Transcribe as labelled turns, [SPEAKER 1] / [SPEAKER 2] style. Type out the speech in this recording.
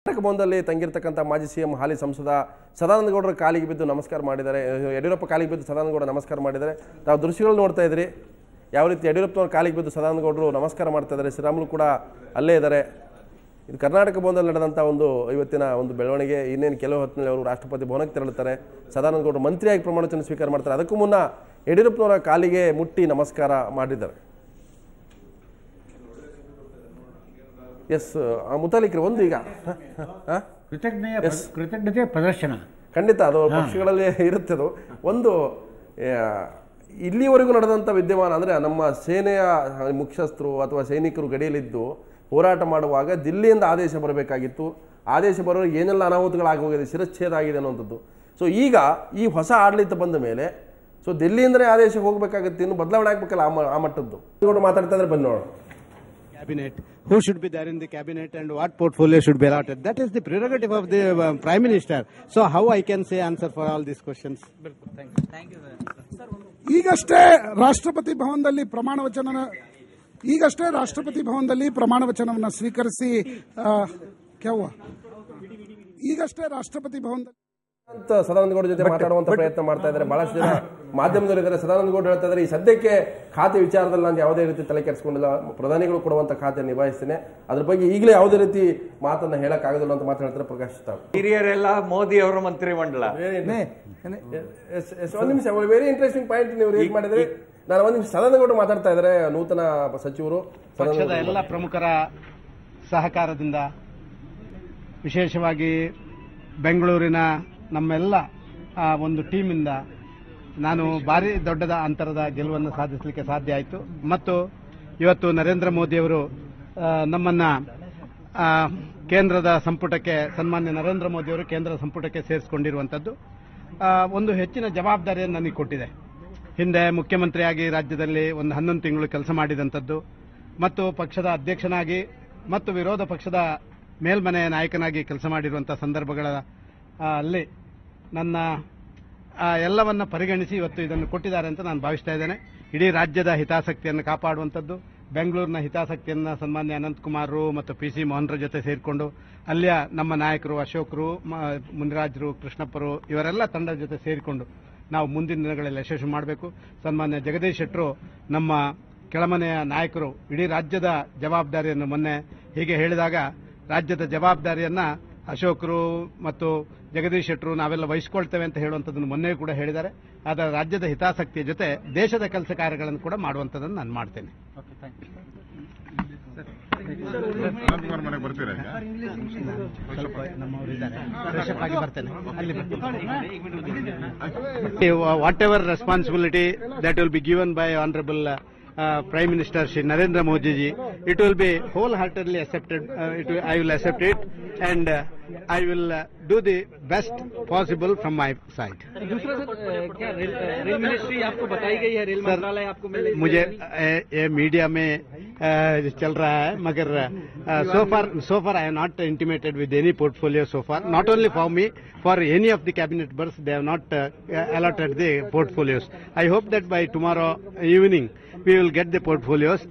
[SPEAKER 1] ಕರ್ನಾಟಕ ಭವನದಲ್ಲಿ ತಂಗಿರತಕ್ಕಂಥ ಮಾಜಿ ಸಿಎಂ ಹಾಲಿ ಸಂಸದ ಸದಾನಂದ ಗೌಡರ ಕಾಲಿಗೆ ಬಿದ್ದು ನಮಸ್ಕಾರ ಮಾಡಿದ್ದಾರೆ. ಯಡಿಯೂರಪ್ಪ ಕಾಲಿಗೆ ಬಿದ್ದು ಸದಾನಂದ ಗೌಡ ನಮಸ್ಕಾರ ಮಾಡಿದ್ದಾರೆ. ತಾವು ದೃಶ್ಯಗಳು ನೋಡ್ತಾ ಇದ್ರಿ ಯಾವ ರೀತಿ ಯಡಿಯೂರಪ್ಪನವ್ರ ಕಾಲಿಗೆ ಬಿದ್ದು ಸದಾನಂದ ಗೌಡರು ನಮಸ್ಕಾರ ಮಾಡ್ತಾ ಇದ್ದಾರೆ. ಶ್ರೀರಾಮುಲು ಕೂಡ ಅಲ್ಲೇ ಇದ್ದಾರೆ. ಇದು ಕರ್ನಾಟಕ ಭವನದಲ್ಲಿ ನಡೆದಂಥ ಒಂದು ಇವತ್ತಿನ ಒಂದು ಬೆಳವಣಿಗೆ. ಇನ್ನೇನು ಕೆಲವು ಹೊತ್ತಿನಲ್ಲಿ ಅವರು ರಾಷ್ಟ್ರಪತಿ ಭವನಕ್ಕೆ ತೆರಳುತ್ತಾರೆ. ಸದಾನಂದ ಗೌಡರು ಮಂತ್ರಿಯಾಗಿ ಪ್ರಮಾಣವಚನ ಸ್ವೀಕಾರ ಮಾಡ್ತಾರೆ. ಅದಕ್ಕೂ ಮುನ್ನ ಯಡಿಯೂರಪ್ಪನವರ ಕಾಲಿಗೆ ಮುಟ್ಟಿ ನಮಸ್ಕಾರ ಮಾಡಿದ್ದಾರೆ. ಎಸ್ ಮುತಾಲಿಕ್ರೆ ಒಂದು ಈಗ
[SPEAKER 2] ಕೃತಜ್ಞತೆ ಪ್ರದರ್ಶನ
[SPEAKER 1] ಖಂಡಿತ ಅದು ಪಕ್ಷಗಳಲ್ಲಿ ಇರುತ್ತೆ. ಅದು ಒಂದು ಇಲ್ಲಿವರೆಗೂ ನಡೆದಂಥ ವಿದ್ಯಮಾನ ಅಂದರೆ ನಮ್ಮ ಸೇನೆಯ ಮುಖ್ಯಸ್ಥರು ಅಥವಾ ಸೈನಿಕರು ಗಡಿಯಲ್ಲಿದ್ದು ಹೋರಾಟ ಮಾಡುವಾಗ ದಿಲ್ಲಿಯಿಂದ ಆದೇಶ ಬರಬೇಕಾಗಿತ್ತು. ಆದೇಶ ಬರೋರಿಗೆ ಏನೆಲ್ಲ ಅನಾಹುತಗಳಾಗೋಗಿದೆ, ಶಿರಚ್ಛೇದ ಆಗಿದೆ ಅನ್ನುವಂಥದ್ದು. ಸೊ ಈಗ ಈ ಹೊಸ ಆಡಳಿತ ಬಂದ ಮೇಲೆ ಸೊ ದಿಲ್ಲಿಯಿಂದಲೇ ಆದೇಶ ಹೋಗಬೇಕಾಗುತ್ತೆ, ಇನ್ನು ಬದಲಾವಣೆ ಆಗಬೇಕಲ್ಲ ಆ ಮಟ್ಟದ್ದು. ಮಾತಾಡ್ತಾ ಇದ್ರೆ ಬಂದು ನೋಡೋಣ.
[SPEAKER 3] Cabinet, who should be there in the cabinet and what portfolio should be allotted. That is the prerogative of the Prime Minister. So how I can say answer for all these questions?
[SPEAKER 4] Thank you.
[SPEAKER 5] ಈಗಷ್ಟೇ ರಾಷ್ಟ್ರಪತಿ ಪ್ರಮಾಣ ವಚನವನ್ನು ಸ್ವೀಕರಿಸಿ ಈಗಷ್ಟೇ ರಾಷ್ಟ್ರಪತಿ ಭವನದಲ್ಲಿ
[SPEAKER 1] ಸದಾನಂದ ಗೌಡ ಜೊತೆ ಮಾತಾಡುವಂತ ಪ್ರಯತ್ನ ಮಾಡ್ತಾ ಇದ್ದಾರೆ. ಬಹಳಷ್ಟು ಜನ ಮಾಧ್ಯಮದವರಿದ್ದಾರೆ. ಸದಾನಂದ ಗೌಡ ಹೇಳ್ತಾ ಇದ್ದಾರೆ, ಈ ಸದ್ಯಕ್ಕೆ ಖಾತೆ ವಿಚಾರದಲ್ಲಿ ನಾನು ಯಾವುದೇ ರೀತಿ ತಲೆ ಕೆಡಿಸ್ಕೊಂಡಿಲ್ಲ, ಪ್ರಧಾನಿಗಳು ಕೊಡುವಂತ ಖಾತೆ ನಿಭಾಯಿಸ್ತೇನೆ, ಅದ್ರ ಬಗ್ಗೆ ಈಗಲೇ ಯಾವುದೇ ರೀತಿ ಮಾತನ್ನ ಹೇಳಕ್ಕಾಗೋದಿಲ್ಲ ಅಂತ ಮಾತಾಡ್ತಾರೆ ಪ್ರಕಾಶ್ ತಾವ್.
[SPEAKER 4] ಹಿರಿಯರೆಲ್ಲ ಮೋದಿ ಅವರ ಮಂತ್ರಿಮಂಡಲ.
[SPEAKER 1] ಒಂದು ನಿಮಿಷ, ವೆರಿ ಇಂಟ್ರೆಸ್ಟಿಂಗ್ ಪಾಯಿಂಟ್ ನೀವು ರೇಸ್ ಮಾಡಿದ್ರೆ. ನಾನು ಒಂದು ನಿಮಿಷ, ಸದಾನಂದ ಗೌಡ ಮಾತಾಡ್ತಾ ಇದ್ದಾರೆ, ನೂತನ ಸಚಿವರು.
[SPEAKER 3] ಪಕ್ಷದ ಎಲ್ಲ ಪ್ರಮುಖರ ಸಹಕಾರದಿಂದ, ವಿಶೇಷವಾಗಿ ಬೆಂಗಳೂರಿನ ನಮ್ಮೆಲ್ಲ ಒಂದು ಟೀಮಿಂದ ನಾನು ಭಾರಿ ದೊಡ್ಡದ ಅಂತರದ ಗೆಲುವನ್ನು ಸಾಧಿಸಲಿಕ್ಕೆ ಸಾಧ್ಯ ಆಯಿತು. ಮತ್ತು ಇವತ್ತು ನರೇಂದ್ರ ಮೋದಿಯವರು ನಮ್ಮನ್ನ ಕೇಂದ್ರದ ಸಂಪುಟಕ್ಕೆ, ಸನ್ಮಾನ್ಯ ನರೇಂದ್ರ ಮೋದಿಯವರು ಕೇಂದ್ರ ಸಂಪುಟಕ್ಕೆ ಸೇರಿಸಿಕೊಂಡಿರುವಂಥದ್ದು ಒಂದು ಹೆಚ್ಚಿನ ಜವಾಬ್ದಾರಿಯನ್ನು ನನಗೆ ಕೊಟ್ಟಿದೆ. ಹಿಂದೆ ಮುಖ್ಯಮಂತ್ರಿಯಾಗಿ ರಾಜ್ಯದಲ್ಲಿ ಒಂದು 11 ತಿಂಗಳು ಕೆಲಸ ಮಾಡಿದಂಥದ್ದು ಮತ್ತು ಪಕ್ಷದ ಅಧ್ಯಕ್ಷನಾಗಿ ಮತ್ತು ವಿರೋಧ ಪಕ್ಷದ ಮೇಲ್ಮನೆಯ ನಾಯಕನಾಗಿ ಕೆಲಸ ಮಾಡಿರುವಂಥ ಸಂದರ್ಭಗಳ ಅಲ್ಲಿ ನನ್ನ ಎಲ್ಲವನ್ನ ಪರಿಗಣಿಸಿ ಇವತ್ತು ಇದನ್ನು ಕೊಟ್ಟಿದ್ದಾರೆ ಅಂತ ನಾನು ಭಾವಿಸ್ತಾ ಇದ್ದೇನೆ. ಇಡೀ ರಾಜ್ಯದ ಹಿತಾಸಕ್ತಿಯನ್ನು ಕಾಪಾಡುವಂಥದ್ದು, ಬೆಂಗಳೂರಿನ ಹಿತಾಸಕ್ತಿಯನ್ನು ಸನ್ಮಾನ್ಯ ಅನಂತಕುಮಾರ್ ಮತ್ತು PC ಮೋಹನ್ರ ಜೊತೆ ಸೇರಿಕೊಂಡು ಅಲ್ಲಿಯ ನಮ್ಮ ನಾಯಕರು ಅಶೋಕರು, ಮುನಿರಾಜರು, ಕೃಷ್ಣಪ್ಪರು ಇವರೆಲ್ಲ ತಂಡದ ಜೊತೆ ಸೇರಿಕೊಂಡು ನಾವು ಮುಂದಿನ ದಿನಗಳಲ್ಲಿ ಯಶಸ್ವಿ ಮಾಡಬೇಕು. ಸನ್ಮಾನ್ಯ ಜಗದೀಶ್ ಶೆಟ್ಟರು ನಮ್ಮ ಕೆಳಮನೆಯ ನಾಯಕರು ಇಡೀ ರಾಜ್ಯದ ಜವಾಬ್ದಾರಿಯನ್ನು ಮೊನ್ನೆ ಹೀಗೆ ಹೇಳಿದಾಗ, ರಾಜ್ಯದ ಜವಾಬ್ದಾರಿಯನ್ನ ಅಶೋಕರು ಮತ್ತು ಜಗದೀಶ್ ಶೆಟ್ಟರು ನಾವೆಲ್ಲ ವಹಿಸಿಕೊಳ್ತೇವೆ ಅಂತ ಹೇಳುವಂಥದ್ದನ್ನು ಮೊನ್ನೆ ಕೂಡ ಹೇಳಿದ್ದಾರೆ. ಆದರೆ ರಾಜ್ಯದ ಹಿತಾಸಕ್ತಿಯ ಜೊತೆ ದೇಶದ ಕೆಲಸ ಕಾರ್ಯಗಳನ್ನು ಕೂಡ ಮಾಡುವಂಥದ್ದನ್ನು ನಾನು ಮಾಡ್ತೇನೆ. What ever responsibility that will be given by honourable Prime Minister Shri Narendra Modi ji, it will be wholeheartedly accepted. I will accept it and I will do the best possible from my side.
[SPEAKER 4] दूसरा sir, क्या rail ministry आपको बताई गई है? Rail मंत्रालय आपको मिल रही है?
[SPEAKER 3] मुझे ये मीडिया में चल रहा है, मगर so far I have not intimated with any portfolio so far. Not only for me, for any of the cabinet members, they have not allotted the portfolios. I hope that by tomorrow evening we will get the portfolios.